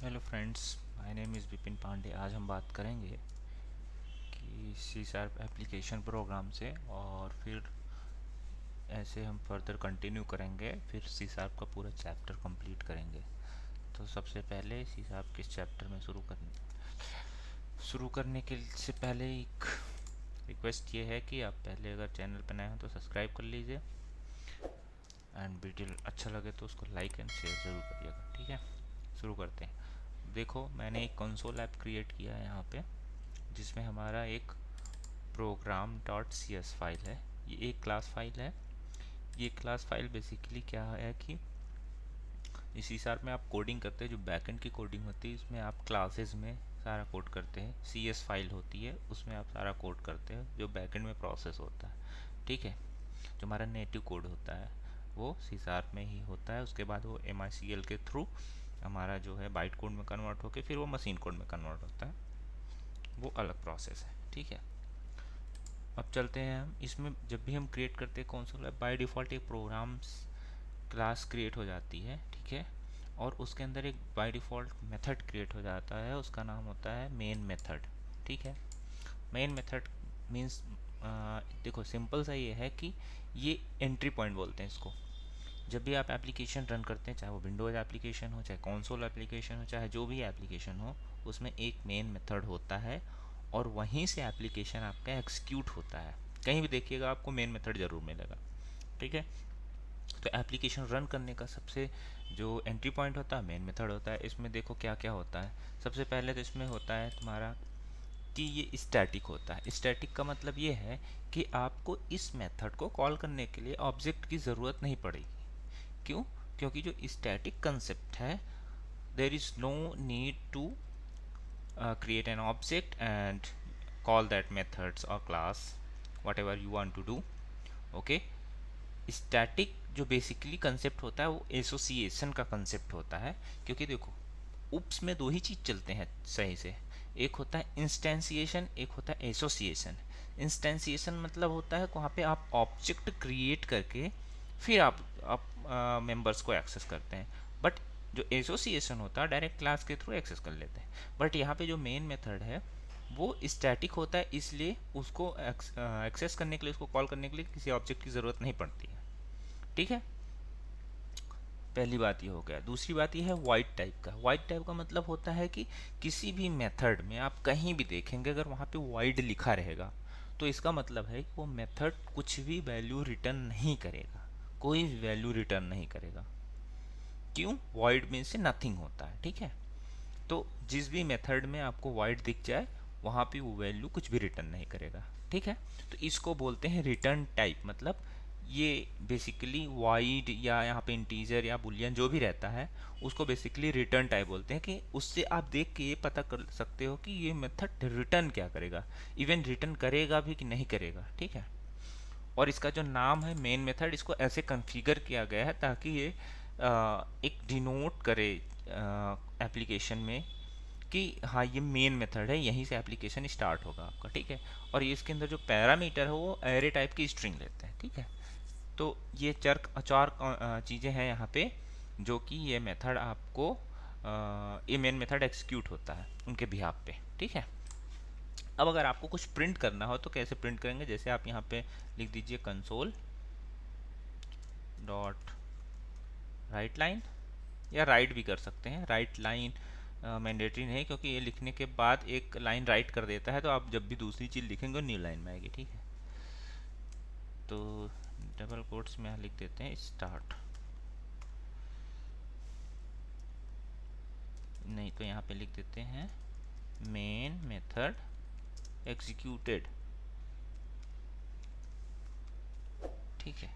Hello friends, my name is Vipin Pandey. आज हम बात करेंगे कि सी शार्प एप्लीकेशन प्रोग्राम से, और फिर ऐसे हम फर्दर कंटिन्यू करेंगे, फिर सी शार्प का पूरा चैप्टर कंप्लीट करेंगे। तो सबसे पहले सी शार्प किस चैप्टर में शुरू करने के से पहले एक रिक्वेस्ट ये है कि आप पहले अगर चैनल पर नए हो तो सब्सक्राइब कर लीजिए, एंड वीडियो अच्छा लगे तो उसको लाइक एंड शेयर ज़रूर करिएगा। ठीक है, शुरू करते हैं। देखो, मैंने एक कंसोल ऐप क्रिएट किया है यहाँ पे, जिसमें हमारा एक program dot C S file है। ये एक क्लास फाइल है। ये क्लास फाइल बेसिकली क्या है कि इसी सार में आप कोडिंग करते हैं, जो बैकएंड की कोडिंग होती है इसमें आप क्लासेस में सारा कोड करते हैं। सी एस फाइल होती है, उसमें आप सारा कोड करते हैं जो बैकएंड में प्रोसेस होता है। ठीक है, जो हमारा नेटिव कोड होता है वो सी शार्प में ही होता है। उसके बाद वो एम आई सी एल के थ्रू हमारा जो है बाइट कोड में कन्वर्ट होकर फिर वो मशीन कोड में कन्वर्ट होता है। वो अलग प्रोसेस है। ठीक है, अब चलते हैं हम इसमें। जब भी हम क्रिएट करते हैं कंसोल, बाय डिफ़ॉल्ट एक प्रोग्राम्स क्लास क्रिएट हो जाती है। ठीक है, और उसके अंदर एक बाय डिफ़ॉल्ट मेथड क्रिएट हो जाता है, उसका नाम होता है मेन मेथड। ठीक है, मेन मेथड मीन्स देखो सिंपल सा ये है कि ये एंट्री पॉइंट बोलते हैं इसको। जब भी आप एप्लीकेशन रन करते हैं, चाहे वो विंडोज़ एप्लीकेशन हो, चाहे कंसोल एप्लीकेशन हो, चाहे जो भी एप्लीकेशन हो, उसमें एक मेन मेथड होता है और वहीं से एप्लीकेशन आपका एग्जीक्यूट होता है। कहीं भी देखिएगा आपको मेन मेथड ज़रूर मिलेगा। ठीक है, तो एप्लीकेशन रन करने का सबसे जो एंट्री पॉइंट होता है मेन मेथड होता है। इसमें देखो क्या क्या होता है। सबसे पहले तो इसमें होता है तुम्हारा कि ये स्टैटिक होता है। स्टैटिक का मतलब ये है कि आपको इस मेथड को कॉल करने के लिए ऑब्जेक्ट की ज़रूरत नहीं पड़ेगी। क्यों? क्योंकि जो स्टैटिक कंसेप्ट है, there is no need to create an object and call that methods or class whatever you want to do. Okay, static जो बेसिकली कंसेप्ट होता है वो एसोसिएशन का कंसेप्ट होता है। क्योंकि देखो, उप्स में दो ही चीज़ चलते हैं सही से। एक होता है इंस्टेंसिएशन, एक होता है एसोसिएशन। इंस्टेंसिएशन मतलब होता है वहाँ पे आप ऑब्जेक्ट क्रिएट करके फिर आप मेंबर्स को एक्सेस करते हैं। बट जो एसोसिएशन होता है डायरेक्ट क्लास के थ्रू एक्सेस कर लेते हैं। बट यहाँ पे जो मेन मेथड है वो स्टैटिक होता है, इसलिए उसको एक्सेस करने के लिए, उसको कॉल करने के लिए किसी ऑब्जेक्ट की ज़रूरत नहीं पड़ती है। ठीक है, पहली बात ये हो गया। दूसरी बात ये है वाइड टाइप का। वाइड टाइप का मतलब होता है कि किसी भी मेथड में आप कहीं भी देखेंगे अगर वहाँ पे वाइड लिखा रहेगा तो इसका मतलब है कि वो मेथड कुछ भी वैल्यू रिटर्न नहीं करेगा, कोई भी वैल्यू रिटर्न नहीं करेगा। क्यों? वाइड में से नथिंग होता है। ठीक है, तो जिस भी मेथड में आपको वाइड दिख जाए वहाँ पे वो वैल्यू कुछ भी रिटर्न नहीं करेगा। ठीक है, तो इसको बोलते हैं रिटर्न टाइप। मतलब ये बेसिकली वाइड या यहाँ पे इंटीजर या बुलियन जो भी रहता है उसको बेसिकली रिटर्न टाइप बोलते हैं, कि उससे आप देख के ये पता कर सकते हो कि ये मेथड रिटर्न क्या करेगा, इवन रिटर्न करेगा भी कि नहीं करेगा। ठीक है, और इसका जो नाम है मेन मेथड, इसको ऐसे कॉन्फ़िगर किया गया है ताकि ये एक डिनोट करे एप्लीकेशन में कि हाँ ये मेन मेथड है, यहीं से एप्लीकेशन स्टार्ट होगा आपका। ठीक है, और ये इसके अंदर जो पैरामीटर है वो एरे टाइप की स्ट्रिंग लेते हैं। ठीक है, तो ये चार चीज़ें हैं यहाँ पे जो कि ये मेथड आपको ये मेन मेथड एग्जीक्यूट होता है उनके बिहाफ पे। ठीक है, अब अगर आपको कुछ प्रिंट करना हो तो कैसे प्रिंट करेंगे? जैसे आप यहाँ पे लिख दीजिए कंसोल डॉट राइट लाइन, या राइट भी कर सकते हैं। राइट लाइन मैंडेटरी नहीं, क्योंकि ये लिखने के बाद एक लाइन राइट कर देता है, तो आप जब भी दूसरी चीज़ लिखेंगे न्यू लाइन में आएगी। ठीक है, तो डबल कोट्स में यहाँ लिख देते हैं स्टार्ट। नहीं तो यहाँ पे लिख देते हैं मेन मेथड एग्जीक्यूटेड। ठीक है,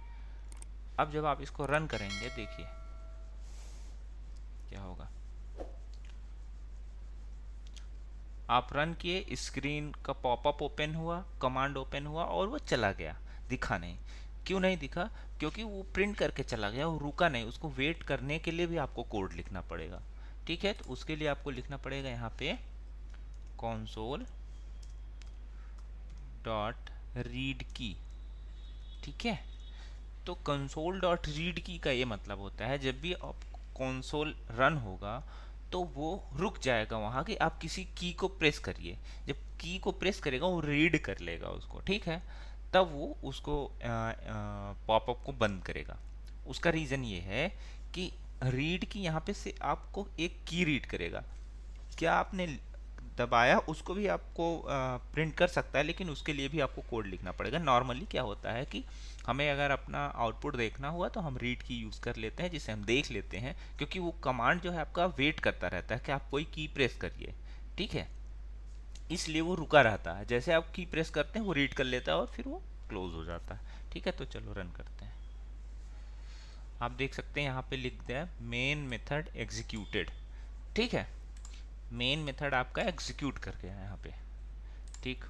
अब जब आप इसको रन करेंगे देखिए क्या होगा। आप रन किए, स्क्रीन का पॉपअप ओपन हुआ, कमांड ओपन हुआ और वो चला गया, दिखा नहीं। क्यों नहीं दिखा? क्योंकि वो प्रिंट करके चला गया, वो रुका नहीं। उसको वेट करने के लिए भी आपको कोड लिखना पड़ेगा। ठीक है, तो उसके लिए आपको लिखना पड़ेगा यहाँ पे console डॉट रीड की। ठीक है, तो कंसोल डॉट रीड की का ये मतलब होता है जब भी आप कंसोल रन होगा तो वो रुक जाएगा वहाँ कि आप किसी की को प्रेस करिए। जब की को प्रेस करेगा वो रीड कर लेगा उसको, ठीक है, तब वो उसको पॉपअप को बंद करेगा। उसका रीज़न ये है कि रीड की यहाँ पे से आपको एक की रीड करेगा। क्या आपने दबाया उसको भी आपको प्रिंट कर सकता है, लेकिन उसके लिए भी आपको कोड लिखना पड़ेगा। नॉर्मली क्या होता है कि हमें अगर अपना आउटपुट देखना हुआ तो हम रीड की यूज़ कर लेते हैं, जिसे हम देख लेते हैं, क्योंकि वो कमांड जो है आपका वेट करता रहता है कि आप कोई की प्रेस करिए, ठीक है, इसलिए वो रुका रहता है। जैसे आप की प्रेस करते हैं वो रीड कर लेता है और फिर वो क्लोज हो जाता है, ठीक है। तो चलो रन करते हैं। आप देख सकते हैं यहाँ पे लिख दिया है मेन मेथड एग्जीक्यूटेड, ठीक है, मेन मेथड आपका एग्जीक्यूट कर गया है यहाँ पे, ठीक।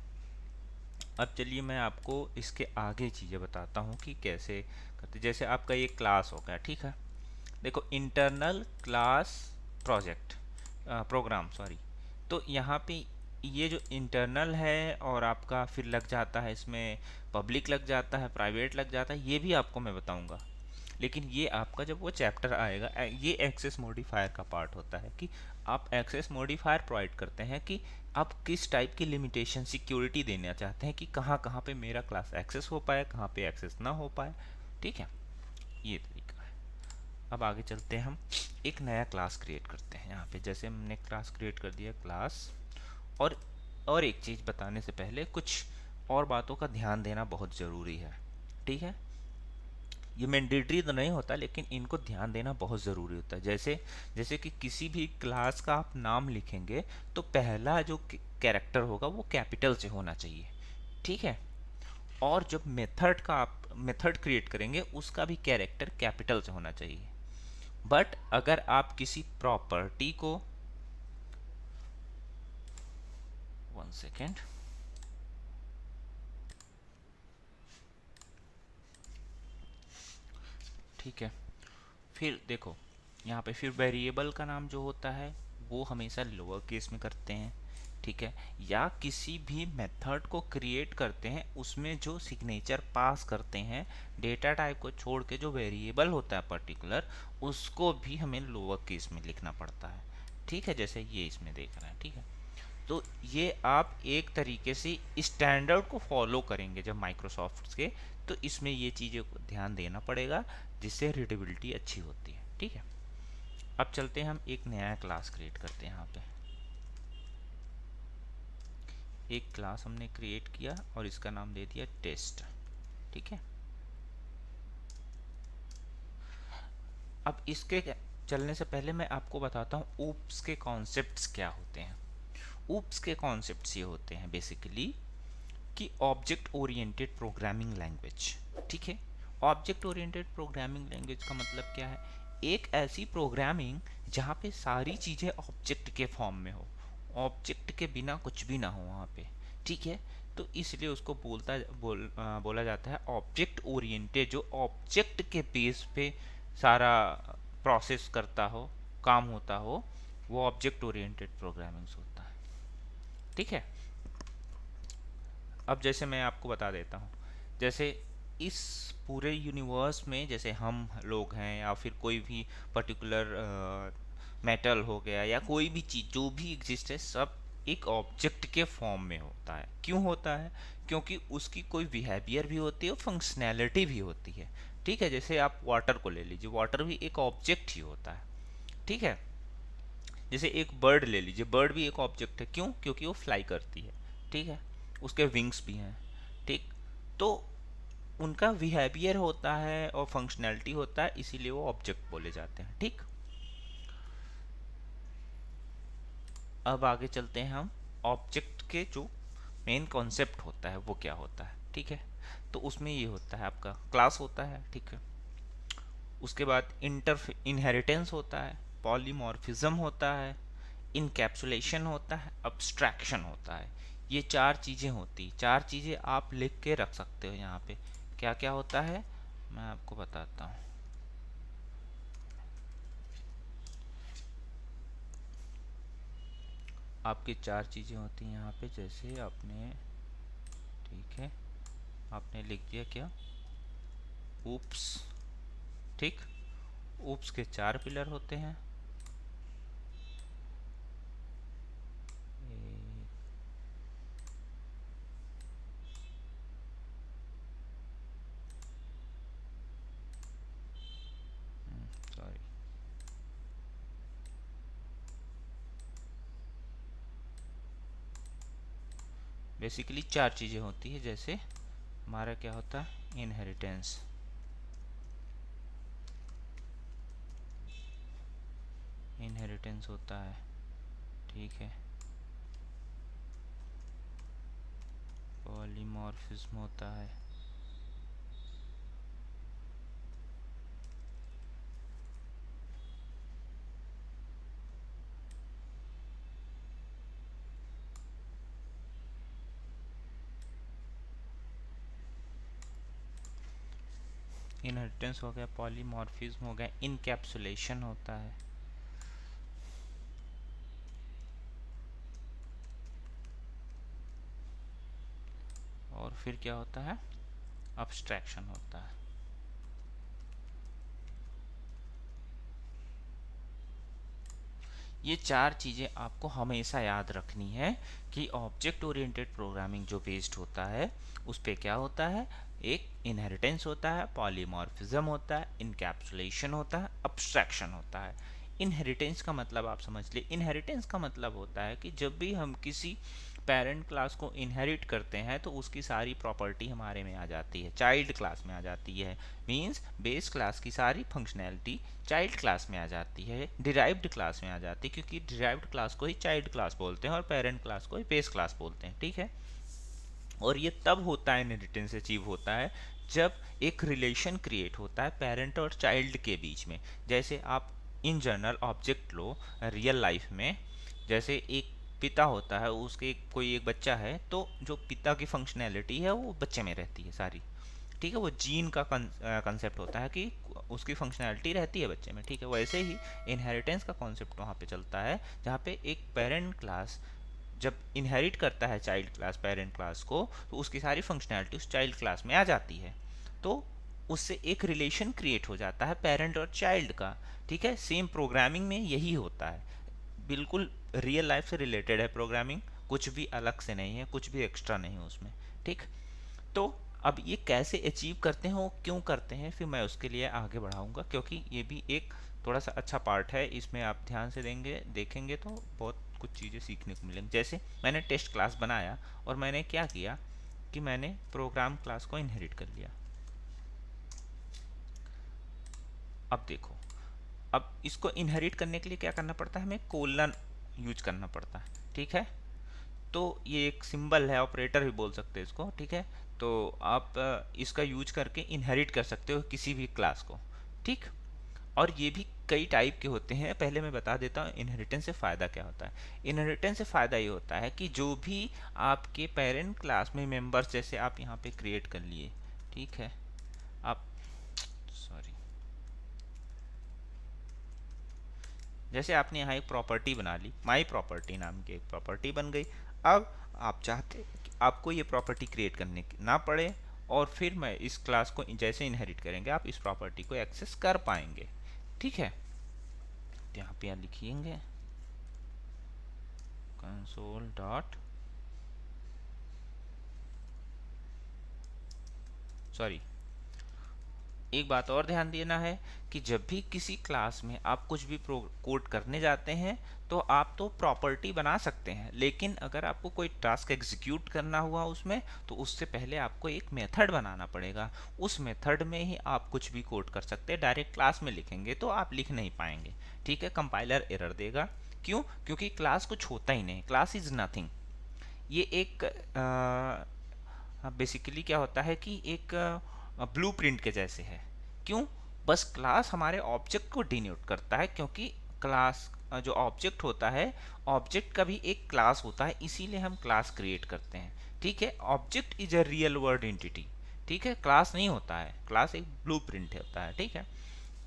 अब चलिए मैं आपको इसके आगे चीज़ें बताता हूँ कि कैसे करते। जैसे आपका ये क्लास हो गया, ठीक है, देखो internal class project program sorry. तो यहाँ पे ये जो इंटरनल है और आपका फिर लग जाता है इसमें पब्लिक लग जाता है, प्राइवेट लग जाता है, ये भी आपको मैं बताऊँगा। लेकिन ये आपका जब वो चैप्टर आएगा, ये एक्सेस मॉडिफायर का पार्ट होता है कि आप एक्सेस मॉडिफायर प्रोवाइड करते हैं कि आप किस टाइप की लिमिटेशन सिक्योरिटी देना चाहते हैं कि कहाँ कहाँ पे मेरा क्लास एक्सेस हो पाए, कहाँ पे एक्सेस ना हो पाए, ठीक है, ये तरीका है। अब आगे चलते हैं, हम एक नया क्लास क्रिएट करते हैं। यहाँ पे जैसे हमने क्लास क्रिएट कर दिया क्लास, और एक चीज़ बताने से पहले कुछ और बातों का ध्यान देना बहुत ज़रूरी है, ठीक है। ये मैंडेटरी तो नहीं होता, लेकिन इनको ध्यान देना बहुत ज़रूरी होता है। जैसे जैसे कि किसी भी क्लास का आप नाम लिखेंगे तो पहला जो कैरेक्टर होगा वो कैपिटल से होना चाहिए, ठीक है। और जब मेथड का आप मेथड क्रिएट करेंगे उसका भी कैरेक्टर कैपिटल से होना चाहिए। बट अगर आप किसी प्रॉपर्टी को, वन सेकेंड, ठीक है, फिर देखो यहाँ पे फिर वेरिएबल का नाम जो होता है वो हमेशा लोअर केस में करते हैं, ठीक है। या किसी भी मेथड को क्रिएट करते हैं उसमें जो सिग्नेचर पास करते हैं डेटा टाइप को छोड़ के, जो वेरिएबल होता है पर्टिकुलर, उसको भी हमें लोअर केस में लिखना पड़ता है, ठीक है, जैसे ये इसमें देख रहे हैं, ठीक है। तो ये आप एक तरीके से स्टैंडर्ड को फॉलो करेंगे जब माइक्रोसॉफ्ट के, तो इसमें ये चीज़ें को ध्यान देना पड़ेगा जिससे रीडेबिलिटी अच्छी होती है, ठीक है। अब चलते हैं, हम एक नया क्लास क्रिएट करते हैं। यहाँ पे एक क्लास हमने क्रिएट किया और इसका नाम दे दिया टेस्ट, ठीक है। अब इसके चलने से पहले मैं आपको बताता हूँ ऊप्स के कॉन्सेप्ट्स क्या होते हैं। ऊप्स के कॉन्सेप्ट्स ये होते हैं बेसिकली कि ऑब्जेक्ट ओरिएंटेड प्रोग्रामिंग लैंग्वेज, ठीक है। ऑब्जेक्ट ओरिएंटेड प्रोग्रामिंग लैंग्वेज का मतलब क्या है? एक ऐसी प्रोग्रामिंग जहाँ पे सारी चीज़ें ऑब्जेक्ट के फॉर्म में हो, ऑब्जेक्ट के बिना कुछ भी ना हो वहाँ पे, ठीक है। तो इसलिए उसको बोला जाता है ऑब्जेक्ट ओरिएंटेड, जो ऑब्जेक्ट के बेस पे सारा प्रोसेस करता हो, काम होता हो, वो ऑब्जेक्ट ओरिएंटेड प्रोग्रामिंग होता है, ठीक है। अब जैसे मैं आपको बता देता हूँ, जैसे इस पूरे यूनिवर्स में जैसे हम लोग हैं या फिर कोई भी पर्टिकुलर मेटल हो गया या कोई भी चीज़ जो भी एग्जिस्ट है, सब एक ऑब्जेक्ट के फॉर्म में होता है। क्यों होता है? क्योंकि उसकी कोई बिहेवियर भी होती है और फंक्शनैलिटी भी होती है, ठीक है। जैसे आप वाटर को ले लीजिए, वाटर भी एक ऑब्जेक्ट ही होता है, ठीक है। जैसे एक बर्ड ले लीजिए, बर्ड भी एक ऑब्जेक्ट है। क्यों? क्योंकि वो फ्लाई करती है, ठीक है, उसके विंग्स भी हैं, ठीक। तो उनका बिहेवियर होता है और फंक्शनैलिटी होता है, इसीलिए वो ऑब्जेक्ट बोले जाते हैं, ठीक। अब आगे चलते हैं हम, ऑब्जेक्ट के जो मेन कॉन्सेप्ट होता है वो क्या होता है, ठीक है। तो उसमें ये होता है आपका क्लास होता है, ठीक है। उसके बाद इनहेरिटेंस होता है, पॉलीमॉर्फिज्म होता है, इनकैप्सुलेशन होता है, अब्स्ट्रैक्शन होता है। ये चार चीज़ें होती, चार चीज़ें आप लिख के रख सकते हो यहाँ पे। क्या क्या होता है मैं आपको बताता हूँ। आपकी चार चीज़ें होती हैं यहाँ पे, जैसे आपने, ठीक है, आपने लिख दिया क्या, ऊप्स, ठीक। ऊप्स के चार पिलर होते हैं, बेसिकली चार चीज़ें होती है। जैसे हमारा क्या होता है, इनहेरिटेंस। इनहेरिटेंस होता है, ठीक है। पॉलीमॉर्फिज्म होता है, इनहेरिटेंस हो गया, पॉलीमॉर्फिज्म हो गया, इनकैप्सुलेशन होता है, और फिर क्या होता है, अब्स्ट्रैक्शन होता है। ये चार चीज़ें आपको हमेशा याद रखनी है कि ऑब्जेक्ट ओरिएंटेड प्रोग्रामिंग जो बेस्ड होता है उस पे क्या होता है, एक इनहेरिटेंस होता है, पॉलीमॉर्फिज्म होता है, इनकैप्सुलेशन होता है, अब्स्ट्रैक्शन होता है। इनहेरिटेंस का मतलब आप समझ लिए। इनहेरिटेंस का मतलब होता है कि जब भी हम किसी पेरेंट क्लास को इनहेरिट करते हैं तो उसकी सारी प्रॉपर्टी हमारे में आ जाती है, चाइल्ड क्लास में आ जाती है। मींस बेस क्लास की सारी फंक्शनैलिटी चाइल्ड क्लास में आ जाती है, डिराइव्ड क्लास में आ जाती है, क्योंकि डिराइव्ड क्लास को ही चाइल्ड क्लास बोलते हैं और पेरेंट क्लास को ही बेस क्लास बोलते हैं, ठीक है। और ये तब होता है, इनहेरिटेंस अचीव होता है जब एक रिलेशन क्रिएट होता है पेरेंट और चाइल्ड के बीच में। जैसे आप in general object low real life में, जैसे एक पिता होता है, उसके कोई एक बच्चा है, तो जो पिता की फंक्शनैलिटी है वो बच्चे में रहती है सारी, ठीक है। वो जीन का कंसेप्ट होता है कि उसकी फंक्शनैलिटी रहती है बच्चे में, ठीक है। वैसे ही इनहेरिटेंस का कॉन्सेप्ट वहाँ पे चलता है, जहाँ पे एक पेरेंट क्लास जब इनहेरिट करता है चाइल्ड क्लास पेरेंट क्लास को, तो उसकी सारी फंक्शनैलिटी उस चाइल्ड क्लास में आ जाती है। तो उससे एक रिलेशन क्रिएट हो जाता है पेरेंट और चाइल्ड का, ठीक है। सेम प्रोग्रामिंग में यही होता है, बिल्कुल रियल लाइफ से रिलेटेड है प्रोग्रामिंग, कुछ भी अलग से नहीं है, कुछ भी एक्स्ट्रा नहीं है उसमें, ठीक। तो अब ये कैसे अचीव करते हैं, वो क्यों करते हैं, फिर मैं उसके लिए आगे बढ़ाऊंगा, क्योंकि ये भी एक थोड़ा सा अच्छा पार्ट है। इसमें आप ध्यान से देखेंगे तो बहुत कुछ चीज़ें सीखने को मिलेंगी। जैसे मैंने टेस्ट क्लास बनाया और मैंने क्या किया कि मैंने प्रोग्राम क्लास को इनहेरिट कर लिया। अब देखो, अब इसको इनहेरिट करने के लिए क्या करना पड़ता है, हमें कोलन यूज करना पड़ता है, ठीक है। तो ये एक सिंबल है, ऑपरेटर भी बोल सकते हैं इसको, ठीक है। तो आप इसका यूज करके इनहेरिट कर सकते हो किसी भी क्लास को, ठीक। और ये भी कई टाइप के होते हैं, पहले मैं बता देता हूँ इनहेरिटेंस से फ़ायदा क्या होता है। इनहेरिटेंस से फ़ायदा ये होता है कि जो भी आपके पेरेंट क्लास में मेंबर्स, जैसे आप यहाँ पे क्रिएट कर लिए, ठीक है। आप सॉरी, जैसे आपने यहाँ एक प्रॉपर्टी बना ली, माई प्रॉपर्टी नाम की एक प्रॉपर्टी बन गई। अब आप चाहते कि आपको ये प्रॉपर्टी क्रिएट करने ना पड़े, और फिर मैं इस क्लास को जैसे इनहेरिट करेंगे आप इस प्रॉपर्टी को एक्सेस कर पाएंगे, ठीक है। तो यहाँ पे लिखिएंगे कंसोल डॉट, सॉरी, एक बात और ध्यान देना है कि जब भी किसी क्लास में आप कुछ भी कोड करने जाते हैं तो आप तो प्रॉपर्टी बना सकते हैं, लेकिन अगर आपको कोई टास्क एग्जीक्यूट करना हुआ उसमें, तो उससे पहले आपको एक मेथड बनाना पड़ेगा। उस मेथड में ही आप कुछ भी कोड कर सकते हैं। डायरेक्ट क्लास में लिखेंगे तो आप लिख नहीं पाएंगे, ठीक है। कंपाइलर एरर देगा, क्यों, क्योंकि क्लास कुछ होता ही नहीं, क्लास इज नथिंग। ये एक बेसिकली क्या होता है कि एक ब्लूप्रिंट के जैसे है। क्यों, बस क्लास हमारे ऑब्जेक्ट को डिनोट करता है, क्योंकि क्लास जो ऑब्जेक्ट होता है, ऑब्जेक्ट का भी एक क्लास होता है, इसीलिए हम क्लास क्रिएट करते हैं, ठीक है। Object is a real world entity, ठीक है, क्लास नहीं होता है, क्लास एक ब्लूप्रिंट होता है, ठीक है।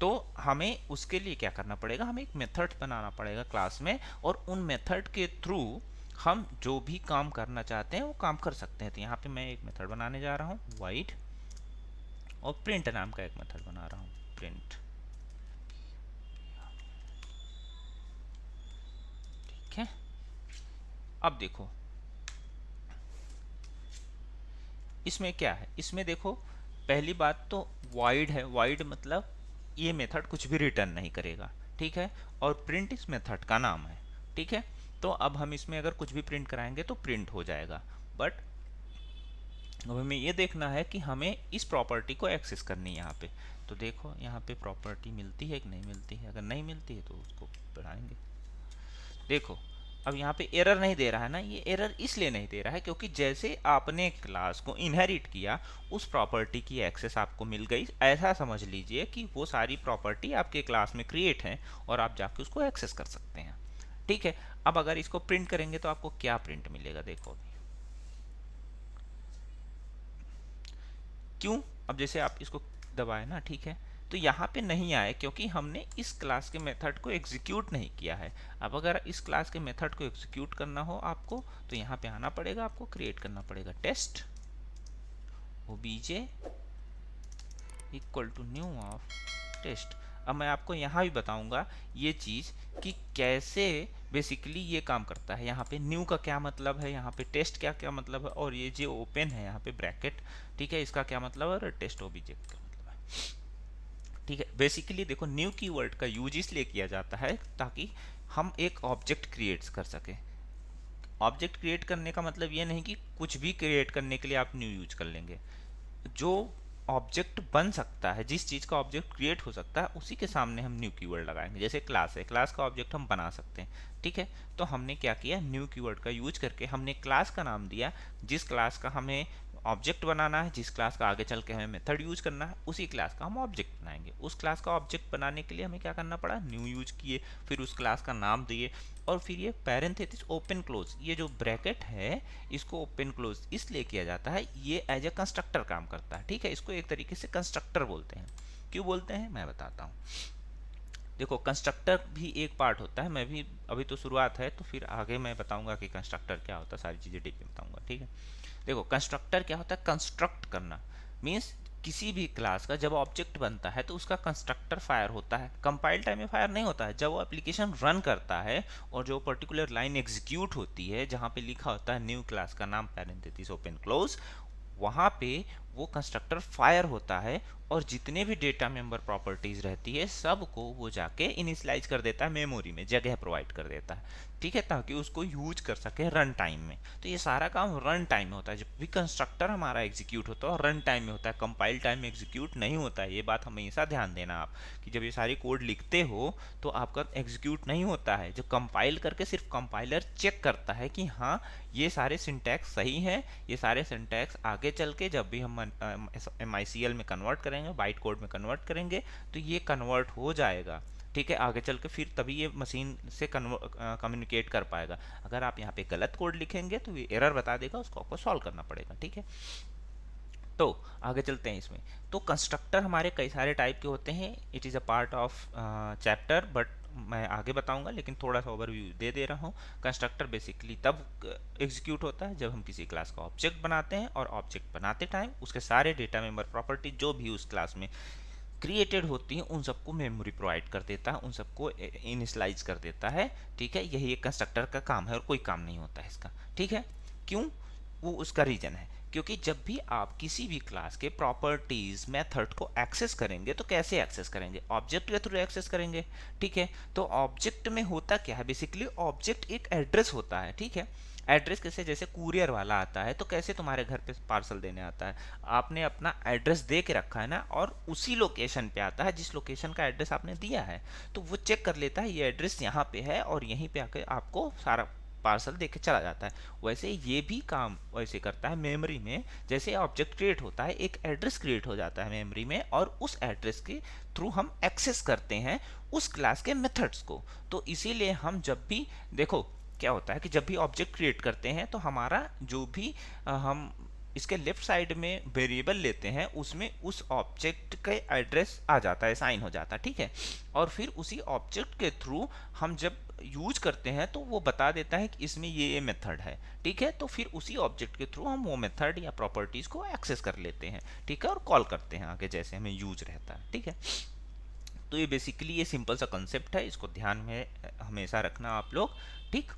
तो हमें उसके लिए क्या करना पड़ेगा, हमें एक मेथड बनाना पड़ेगा क्लास में, और उन मेथड के थ्रू हम जो भी काम करना चाहते हैं वो काम कर सकते हैं। तो यहाँ पे मैं एक मेथड बनाने जा रहा हूँ वाइड, और प्रिंट नाम का एक मेथड बना रहा हूँ, प्रिंट, ठीक है। अब देखो इसमें क्या है, इसमें देखो पहली बात तो वाइड है, वाइड मतलब ये मेथड कुछ भी रिटर्न नहीं करेगा, ठीक है। और प्रिंट इस मेथड का नाम है, ठीक है। तो अब हम इसमें अगर कुछ भी प्रिंट कराएंगे तो प्रिंट हो जाएगा। बट अब हमें ये देखना है कि हमें इस प्रॉपर्टी को एक्सेस करनी है यहाँ पे। तो देखो यहाँ पे प्रॉपर्टी मिलती है कि नहीं मिलती है, अगर नहीं मिलती है तो उसको बढ़ाएंगे। देखो अब यहाँ पे एरर नहीं दे रहा है ना, ये एरर इसलिए नहीं दे रहा है क्योंकि जैसे आपने क्लास को इनहेरिट किया उस प्रॉपर्टी की एक्सेस आपको मिल गई। ऐसा समझ लीजिए कि वो सारी प्रॉपर्टी आपके क्लास में क्रिएट हैं और आप जाके उसको एक्सेस कर सकते हैं। ठीक है, अब अगर इसको प्रिंट करेंगे तो आपको क्या प्रिंट मिलेगा, देखो अभी क्यों। अब जैसे आप इसको दबाए ना, ठीक है, तो यहाँ पे नहीं आए क्योंकि हमने इस क्लास के मेथड को एग्जीक्यूट नहीं किया है। अब अगर इस क्लास के मेथड को एग्जीक्यूट करना हो आपको तो यहाँ पे आना पड़ेगा, आपको क्रिएट करना पड़ेगा test OBJ equal to new of test. अब मैं आपको यहाँ भी बताऊंगा ये चीज़ कि कैसे बेसिकली ये काम करता है। यहाँ पे न्यू का क्या मतलब है, यहाँ पे टेस्ट क्या क्या मतलब है, और ये जो ओपन है यहाँ पे ब्रैकेट, ठीक है, इसका क्या मतलब है, और टेस्ट ऑब्जेक्ट का मतलब है। ठीक है, बेसिकली देखो न्यू कीवर्ड का यूज इसलिए किया जाता है ताकि हम एक ऑब्जेक्ट क्रिएट कर सकें। ऑब्जेक्ट क्रिएट करने का मतलब ये नहीं कि कुछ भी क्रिएट करने के लिए आप न्यू यूज कर लेंगे। जो ऑब्जेक्ट बन सकता है, जिस चीज़ का ऑब्जेक्ट क्रिएट हो सकता है, उसी के सामने हम न्यू कीवर्ड लगाएंगे। जैसे क्लास है, क्लास का ऑब्जेक्ट हम बना सकते हैं। ठीक है, तो हमने क्या किया, न्यू कीवर्ड का यूज करके हमने क्लास का नाम दिया। जिस क्लास का हमें ऑब्जेक्ट बनाना है, जिस क्लास का आगे चल के हमें मेथड यूज करना है, उसी क्लास का हम ऑब्जेक्ट बनाएंगे। उस क्लास का ऑब्जेक्ट बनाने के लिए हमें क्या करना पड़ा, न्यू यूज किए, फिर उस क्लास का नाम दिए, और फिर ये पैरेंथेसिस ओपन क्लोज, ये जो ब्रैकेट है इसको ओपन क्लोज इसलिए किया जाता है, ये एज ए कंस्ट्रक्टर काम करता है। ठीक है, इसको एक तरीके से कंस्ट्रक्टर बोलते हैं। क्यों बोलते हैं मैं बताता हूँ। देखो कंस्ट्रक्टर भी एक पार्ट होता है, मैं भी अभी तो शुरुआत है, तो फिर आगे मैं बताऊंगा कि कंस्ट्रक्टर क्या होता है, सारी चीज़ें डीप में बताऊंगा। ठीक है, देखो कंस्ट्रक्टर क्या होता है, कंस्ट्रक्ट करना मीन्स किसी भी क्लास का जब ऑब्जेक्ट बनता है तो उसका कंस्ट्रक्टर फायर होता है। कंपाइल टाइम में फायर नहीं होता है, जब वो एप्लीकेशन रन करता है और जो पर्टिकुलर लाइन एग्जीक्यूट होती है जहाँ पे लिखा होता है न्यू क्लास का नाम पैरेंथेसिस ओपन क्लोज, वहाँ पे वो कंस्ट्रक्टर फायर होता है और जितने भी डेटा मेंबर प्रॉपर्टीज रहती है सबको वो जाके इनिशियलाइज कर देता है, मेमोरी में जगह प्रोवाइड कर देता है। ठीक है, ताकि उसको यूज कर सके रन टाइम में। तो ये सारा काम रन टाइम में होता है, जब भी कंस्ट्रक्टर हमारा एग्जीक्यूट होता है और रन टाइम में होता है, कंपाइल टाइम में एग्जीक्यूट नहीं होता है। ये बात हमेशा ध्यान देना आप कि जब ये सारी कोड लिखते हो तो आपका एग्जीक्यूट नहीं होता है। जब कंपाइल करके सिर्फ कंपाइलर चेक करता है कि हाँ ये सारे सिंटैक्स सही हैं, ये सारे सिंटैक्स आगे चल के जब भी हम MICL में कन्वर्ट करेंगे, बाइट कोड में कन्वर्ट करेंगे, तो ये कन्वर्ट हो जाएगा। ठीक है, आगे चल के फिर तभी ये मशीन से कम्युनिकेट कर पाएगा। अगर आप यहाँ पे गलत कोड लिखेंगे तो ये एरर बता देगा, उसको आपको सॉल्व करना पड़ेगा। ठीक है, तो आगे चलते हैं इसमें। तो कंस्ट्रक्टर हमारे कई सारे टाइप के होते हैं, it is a part of chapter, but मैं आगे बताऊंगा, लेकिन थोड़ा सा ओवरव्यू दे दे रहा हूँ। कंस्ट्रक्टर बेसिकली तब एग्जीक्यूट होता है जब हम किसी क्लास का ऑब्जेक्ट बनाते हैं, और ऑब्जेक्ट बनाते टाइम उसके सारे डेटा मेंबर प्रॉपर्टी जो भी उस क्लास में क्रिएटेड होती हैं उन सबको मेमोरी प्रोवाइड कर देता है, उन सबको इनिशियलाइज कर देता है। ठीक है, यही एक कंस्ट्रक्टर का काम है और कोई काम नहीं होता है इसका। ठीक है, क्यों, वो उसका रीजन है क्योंकि जब भी आप किसी भी क्लास के प्रॉपर्टीज मेथड को एक्सेस करेंगे तो कैसे एक्सेस करेंगे, ऑब्जेक्ट के थ्रू एक्सेस करेंगे। ठीक है, तो ऑब्जेक्ट में होता क्या है, बेसिकली ऑब्जेक्ट एक एड्रेस होता है। ठीक है, एड्रेस कैसे, जैसे कुरियर वाला आता है तो कैसे तुम्हारे घर पे पार्सल देने आता है, आपने अपना एड्रेस दे के रखा है ना, और उसी लोकेशन पे आता है जिस लोकेशन का एड्रेस आपने दिया है, तो वो चेक कर लेता है ये एड्रेस यहाँ पे है और यहीं पे आके आपको सारा पार्सल दे के चला जाता है। वैसे ये भी काम वैसे करता है मेमोरी में, जैसे ऑब्जेक्ट क्रिएट होता है एक एड्रेस क्रिएट हो जाता है मेमोरी में, और उस एड्रेस के थ्रू हम एक्सेस करते हैं उस क्लास के मेथड्स को। तो इसीलिए हम जब भी देखो क्या होता है कि जब भी ऑब्जेक्ट क्रिएट करते हैं तो हमारा जो भी हम इसके लेफ्ट साइड में वेरिएबल लेते हैं उसमें उस ऑब्जेक्ट का एड्रेस आ जाता है, साइन हो जाता है। ठीक है, और फिर उसी ऑब्जेक्ट के थ्रू हम जब यूज करते हैं तो वो बता देता है कि इसमें ये मेथड है। ठीक है, तो फिर उसी ऑब्जेक्ट के थ्रू हम वो मेथड या प्रॉपर्टीज को एक्सेस कर लेते हैं। ठीक है, और कॉल करते हैं आगे जैसे हमें यूज रहता है। ठीक है, तो ये बेसिकली ये सिंपल सा कंसेप्ट है, इसको ध्यान में हमेशा रखना आप लोग। ठीक,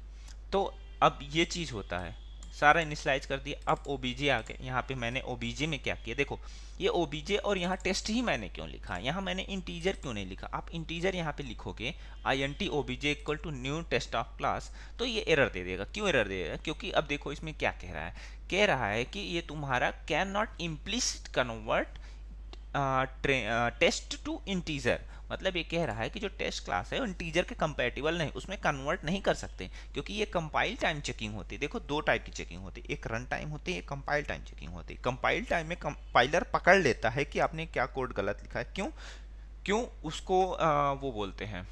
तो अब ये चीज़ होता है, सारा इनिशलाइज कर दिया। अब ओबीजे आ गए, यहाँ पे मैंने ओबीजे में क्या किया, देखो ये ओबीजे और यहाँ टेस्ट ही मैंने क्यों लिखा, यहाँ मैंने इंटीजर क्यों नहीं लिखा। आप इंटीजर यहाँ पे लिखोगे int OBJ equal to new test of class, तो ये एरर दे देगा। क्यों एरर दे देगा, क्योंकि अब देखो इसमें क्या कह रहा है कि ये तुम्हारा can not implicit convert test to integer. मतलब ये कह रहा है कि जो टेस्ट क्लास है वो इंटीजर के कंपैटिबल नहीं, उसमें कन्वर्ट नहीं कर सकते, क्योंकि ये कंपाइल टाइम चेकिंग होती है। देखो दो टाइप की चेकिंग होती है, एक रन टाइम होती है, एक कंपाइल टाइम चेकिंग होती है। कंपाइल टाइम में कंपाइलर पकड़ लेता है कि आपने क्या कोड गलत लिखा है। क्यों क्यों उसको वो बोलते हैं,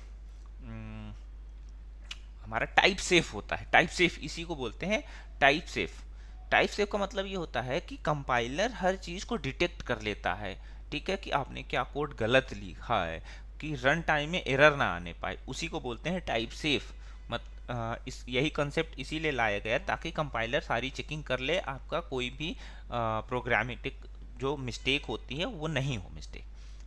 हमारा टाइप सेफ होता है। टाइप सेफ इसी को बोलते हैं टाइप सेफ। टाइप सेफ का मतलब ये होता है कि कंपाइलर हर चीज को डिटेक्ट कर लेता है, ठीक है, कि आपने क्या कोड गलत लिखा है, कि रन टाइम में एरर ना आने पाए, उसी को बोलते हैं टाइप सेफ। इस यही कंसेप्ट इसीलिए लाया गया ताकि कंपाइलर सारी चेकिंग कर ले, आपका कोई भी प्रोग्रामेटिक जो मिस्टेक होती है वो नहीं हो मिस्टेक,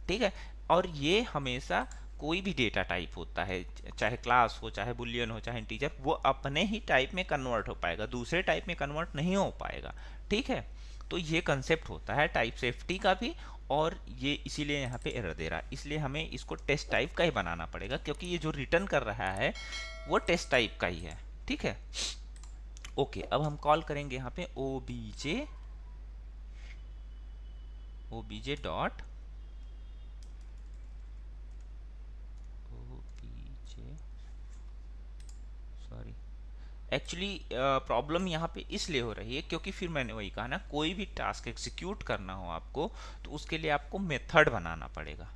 ठीक है। और ये हमेशा कोई भी डेटा टाइप होता है, चाहे क्लास हो, चाहे बुलियन हो, चाहे इंटीजर, वो अपने ही टाइप में कन्वर्ट हो पाएगा, दूसरे टाइप में कन्वर्ट नहीं हो पाएगा, ठीक है। तो ये कंसेप्ट होता है टाइप सेफ्टी का भी, और ये इसीलिए यहाँ पे एरर दे रहा है, इसलिए हमें इसको टेस्ट टाइप का ही बनाना पड़ेगा, क्योंकि ये जो रिटर्न कर रहा है वो टेस्ट टाइप का ही है, ठीक है। ओके, अब हम कॉल करेंगे यहाँ पे OBJ dot sorry, actually problem यहाँ पे इसलिए हो रही है क्योंकि फिर मैंने वही कहा ना, कोई भी टास्क एग्जीक्यूट करना हो आपको तो उसके लिए आपको मेथड बनाना पड़ेगा,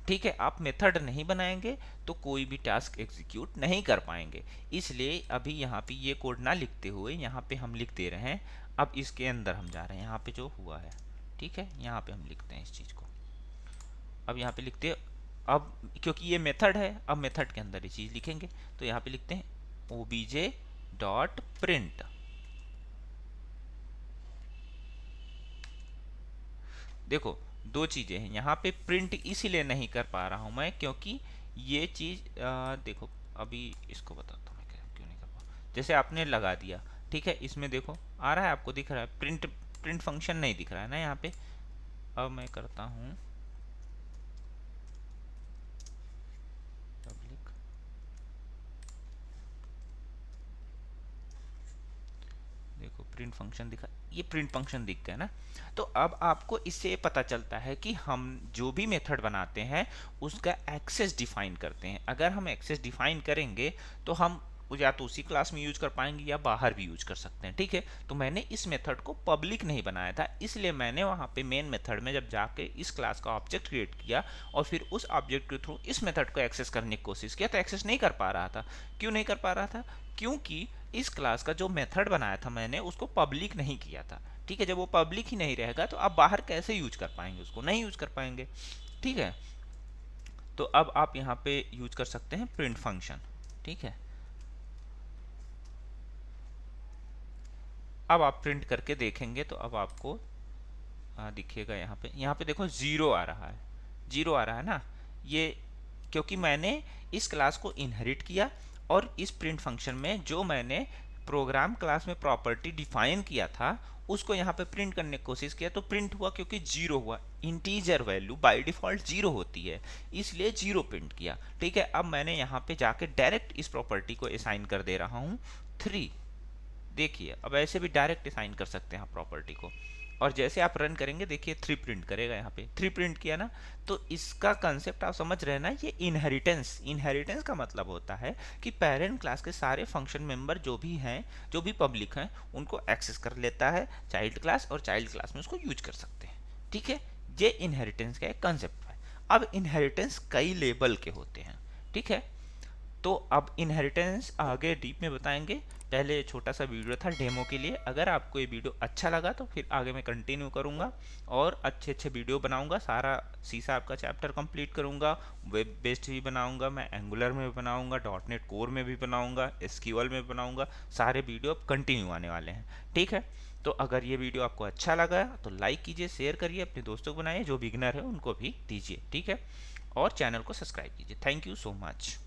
ठीक है। आप मेथड नहीं बनाएंगे तो कोई भी टास्क एग्जीक्यूट नहीं कर पाएंगे। इसलिए अभी यहाँ पे ये कोड ना लिखते हुए यहाँ पे हम लिख दे रहे हैं। अब इसके अंदर हम जा रहे हैं, यहाँ पे जो हुआ है, ठीक है, यहाँ पे हम लिखते हैं इस चीज़ को। अब यहाँ पे लिखते हैं, अब क्योंकि ये मेथड है, अब मेथड के अंदर ये चीज़ लिखेंगे, तो यहाँ पे लिखते हैं ओबीजे डॉट प्रिंट। देखो दो चीजें हैं यहाँ पे, प्रिंट इसीलिए नहीं कर पा रहा हूं मैं क्योंकि ये चीज देखो, अभी इसको बताता हूँ मैं क्यों नहीं कर पा। जैसे आपने लगा दिया, ठीक है, इसमें देखो आ रहा है, आपको दिख रहा है, प्रिंट प्रिंट फंक्शन नहीं दिख रहा है ना यहाँ पे। अब मैं करता हूँ पब्लिक, देखो प्रिंट फंक्शन दिखा, ये प्रिंट फंक्शन दिख गया ना। तो अब आपको इससे पता चलता है कि हम जो भी मेथड बनाते हैं उसका एक्सेस डिफाइन करते हैं। अगर हम एक्सेस डिफाइन करेंगे तो हम या तो उसी क्लास में यूज कर पाएंगे या बाहर भी यूज कर सकते हैं, ठीक है। तो मैंने इस मेथड को पब्लिक नहीं बनाया था, इसलिए मैंने वहां पे मेन मेथड में जब जाके इस क्लास का ऑब्जेक्ट क्रिएट किया और फिर उस ऑब्जेक्ट के थ्रू इस मेथड को एक्सेस करने की कोशिश किया, तो एक्सेस नहीं कर पा रहा था। क्यों नहीं कर पा रहा था, क्योंकि इस क्लास का जो मेथड बनाया था मैंने उसको पब्लिक नहीं किया था, ठीक है। जब वो पब्लिक ही नहीं रहेगा तो आप बाहर कैसे यूज कर पाएंगे, उसको नहीं यूज कर पाएंगे, ठीक है। तो अब आप यहाँ पे यूज कर सकते हैं प्रिंट फंक्शन, ठीक है। अब आप प्रिंट करके देखेंगे तो अब आपको दिखेगा, यहाँ पे देखो जीरो आ रहा है, जीरो आ रहा है ना, ये क्योंकि मैंने इस क्लास को इनहेरिट किया और इस प्रिंट फंक्शन में जो मैंने प्रोग्राम क्लास में प्रॉपर्टी डिफाइन किया था उसको यहाँ पे प्रिंट करने की कोशिश किया, तो प्रिंट हुआ क्योंकि जीरो हुआ। Integer value by default zero होती है, इसलिए जीरो प्रिंट किया, ठीक है। अब मैंने यहाँ पे जाके डायरेक्ट इस प्रॉपर्टी को असाइन कर दे रहा हूँ 3। देखिए अब ऐसे भी डायरेक्ट असाइन कर सकते हैं आप प्रॉपर्टी को, और जैसे आप रन करेंगे देखिए 3 प्रिंट करेगा, यहाँ पे 3 प्रिंट किया ना। तो इसका कंसेप्ट आप समझ रहे हैं ना, ये इनहेरिटेंस, इनहेरिटेंस का मतलब होता है कि पेरेंट क्लास के सारे फंक्शन मेंबर जो भी हैं, जो भी पब्लिक हैं, उनको एक्सेस कर लेता है चाइल्ड क्लास, और चाइल्ड क्लास में उसको यूज कर सकते हैं, ठीक है। ये इनहेरिटेंस का एक कंसेप्ट है। अब इनहेरिटेंस कई लेवल के होते हैं, ठीक है। तो अब इनहेरिटेंस आगे डीप में बताएंगे, पहले छोटा सा वीडियो था डेमो के लिए। अगर आपको ये वीडियो अच्छा लगा तो फिर आगे मैं कंटिन्यू करूंगा और अच्छे अच्छे वीडियो बनाऊंगा, सारा सी शार्प का चैप्टर कंप्लीट करूंगा, वेब बेस्ड भी बनाऊंगा, मैं एंगुलर में भी बनाऊंगा, डॉटनेट कोर में भी बनाऊंगा, एसक्यूएल में भी बनाऊंगा। सारे वीडियो अब कंटिन्यू आने वाले हैं, ठीक है। तो अगर ये वीडियो आपको अच्छा लगा तो लाइक कीजिए, शेयर करिए, अपने दोस्तों को बनाइए, जो बिगनर है उनको भी दीजिए, ठीक है, और चैनल को सब्सक्राइब कीजिए। Thank you so much.